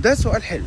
ده سؤال حلو،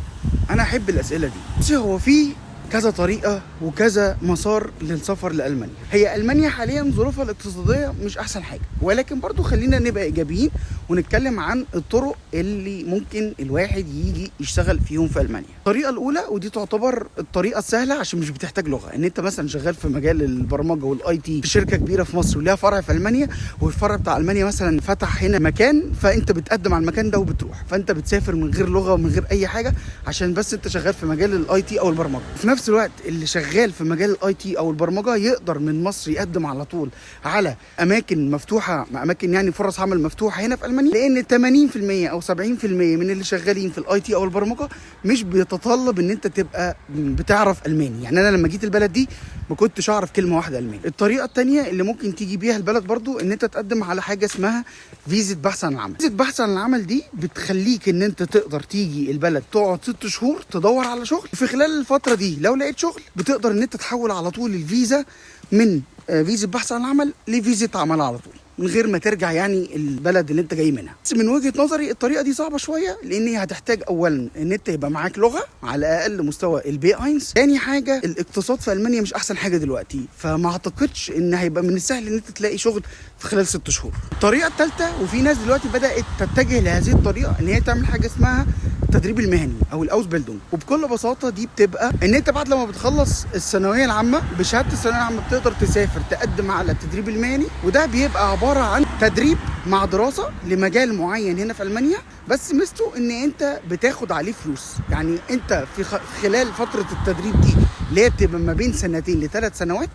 انا احب الاسئله دي. بس هو في كذا طريقه وكذا مسار للسفر لالمانيا. هي المانيا حاليا ظروفها الاقتصاديه مش احسن حاجه، ولكن برضو خلينا نبقى ايجابيين ونتكلم عن الطرق اللي ممكن الواحد يجي يشتغل فيهم في المانيا. الطريقه الاولى، ودي تعتبر الطريقه السهله عشان مش بتحتاج لغه، ان انت مثلا شغال في مجال البرمجه والاي تي في شركه كبيره في مصر وليها فرع في المانيا، والفرع بتاع المانيا مثلا فتح هنا مكان، فانت بتقدم على المكان ده وبتروح، فانت بتسافر من غير لغه ومن غير اي حاجه عشان بس انت شغال في مجال الاي تي او البرمجه. في نفس الوقت اللي شغال في مجال الاي تي او البرمجه يقدر من مصر يقدم على طول على اماكن مفتوحه، اماكن يعني فرص عمل مفتوحه هنا في المانيا، لان 80% او 70% من اللي شغالين في الاي تي او البرمجه مش بيتطلب ان انت تبقى بتعرف الماني. يعني انا لما جيت البلد دي ما كنتش اعرف كلمه واحده الماني. الطريقه الثانيه اللي ممكن تيجي بيها البلد برضو ان انت تقدم على حاجه اسمها فيزا بحث عن العمل. فيزا بحث عن العمل دي بتخليك ان انت تقدر تيجي البلد تقعد 6 شهور تدور على شغل، في خلال الفتره دي لو لقيت شغل بتقدر ان انت تحول على طول الفيزا من فيزا بحث عن العمل لفيزا عمل على طول من غير ما ترجع يعني البلد اللي انت جاي منها. بس من وجهة نظري الطريقة دي صعبة شوية، لان هي هتحتاج اولا ان انت يبقى معاك لغة على اقل مستوى البي اينز. تاني حاجة الاقتصاد في المانيا مش احسن حاجة دلوقتي، فما اعتقدش ان هيبقى من السهل ان انت تلاقي شغل في خلال 6 شهور. الطريقة الثالثة، وفي ناس دلوقتي بدأت تتجه لهذه الطريقة، ان هي تعمل حاجة اسمها التدريب المهني او الاوس بيلدونج. وبكل بساطه دي بتبقى ان انت بعد لما بتخلص الثانويه العامه بشهاده الثانويه العامه بتقدر تسافر تقدم على التدريب المهني، وده بيبقى عباره عن تدريب مع دراسه لمجال معين هنا في المانيا، بس ميزته ان انت بتاخد عليه فلوس. يعني انت في خلال فتره التدريب دي اللي هي بتبقى ما بين 2 ل3 سنوات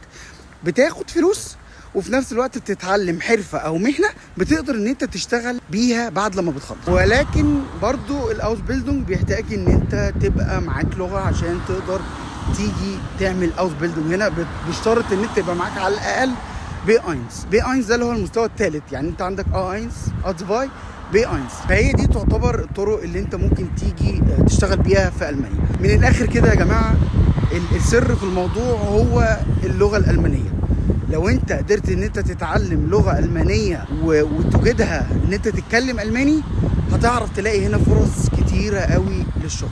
بتاخد فلوس، وفي نفس الوقت بتتعلم حرفة او مهنة بتقدر ان انت تشتغل بيها بعد لما بتخلص. ولكن برضو الاوس بيلدونج بيحتاج ان انت تبقى معاك لغة عشان تقدر تيجي تعمل اوس بيلدونج. هنا بيشترط ان انت يبقى معاك على الاقل بي اينز. بي اينز ده اللي هو المستوى الثالث، يعني انت عندك اينز اتفاي بي اينز. فهي دي تعتبر الطرق اللي انت ممكن تيجي تشتغل بيها في المانيا. من الاخر كده يا جماعة، السر في الموضوع هو اللغة الالمانية. لو انت قدرت ان انت تتعلم لغة ألمانية وتجدها ان انت تتكلم ألماني، هتعرف تلاقي هنا فرص كتيرة قوي للشغل.